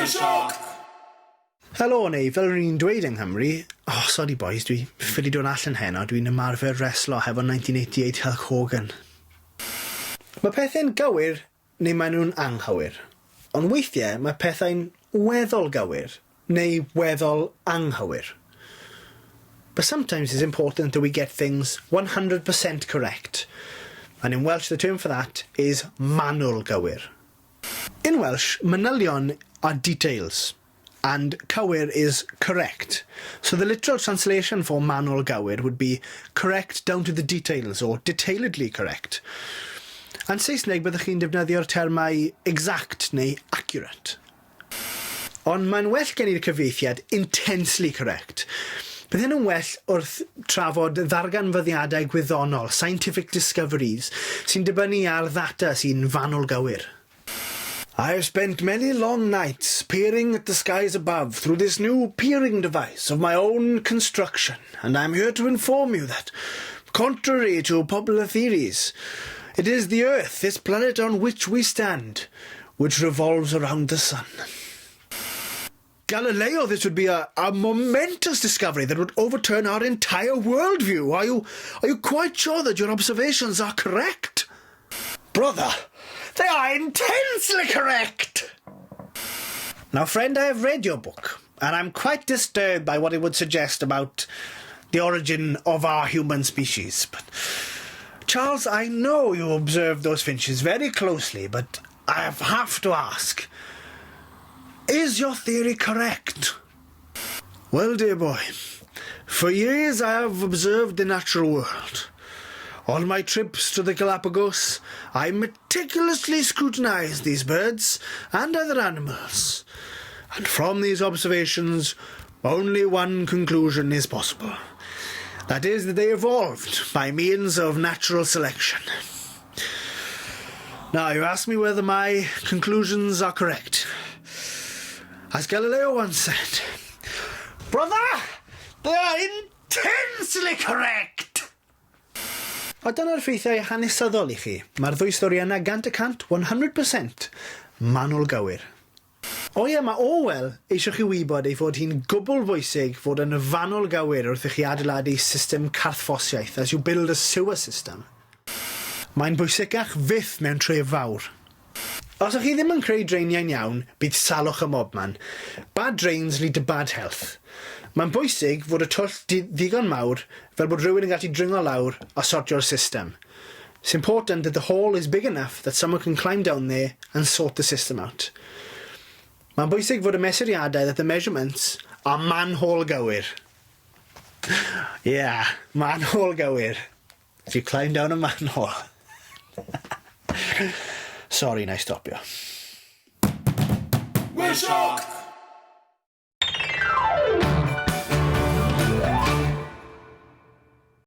Helo neu, fel rwy'n dweud yng Nghymru, sorry boys, dwi ffili dod allan heno, dwi'n ymarfer reslo hefo 1988 Hulk Hogan. Mae pethau'n gywir neu maen nhw'n anghywir, ond weithiau mae pethau'n weddol gywir neu weddol anghywir. But sometimes it's important that we get things 100% correct, and in Welsh the term for that is Manwl Gywir. In Welsh, manylion are details, and cywir is correct. So the literal translation for Manwl Gywir would be correct down to the details, or detailedly correct. Yn Saesneg byddwch chi'n defnyddio'r termau exact neu accurate. Ond mae'n well gen i'r cyfieithiad intensely correct. Bydd hyn yn well wrth trafod ddarganfyddiadau gwyddonol, scientific discoveries, sy'n dibynnu ar ddata sy'n fanwl gywir. I have spent many long nights peering at the skies above through this new peering device of my own construction, and I am here to inform you that, contrary to popular theories, it is the Earth, this planet on which we stand, which revolves around the sun. Galileo, this would be a momentous discovery that would overturn our entire worldview. Are you quite sure that your observations are correct? Brother, they are intensely correct! Now, friend, I have read your book, and I'm quite disturbed by what it would suggest about the origin of our human species. But, Charles, I know you observed those finches very closely, but I have to ask, is your theory correct? Well, dear boy, for years I have observed the natural world. On my trips to the Galapagos, I meticulously scrutinized these birds and other animals. And from these observations, only one conclusion is possible. That is that they evolved by means of natural selection. Now, you ask me whether my conclusions are correct. As Galileo once said, brother, they are intensely correct! A dyna'r ffeithiau hanesyddol I chi. Mae'r ddwy stori yna 100%, 100% manwl gywir. O ie, mae Orwell eisiau chi wybod ei fod hi'n gwbl bwysig fod yn fanwl gywir wrth I chi adeiladu system carthffosiaeth, as you build a sewer system. Mae'n bwysicach fyth mewn tref fawr. Os ych chi ddim yn creu dreiniau'n iawn, bydd salwch y mobman. Bad drains lead to bad health. Mae'n bwysig fod y twll ddigon mawr fel bod rhywun yn gallu dringo lawr a sortio'r system. It's important that the hole is big enough that someone can climb down there and sort the system out. Mae'n bwysig fod y mesuriadau that the measurements are manhole gywir. Yeah, manhole gywir. If you climb down a manhole. Sorry, na I stopio. We're shocked!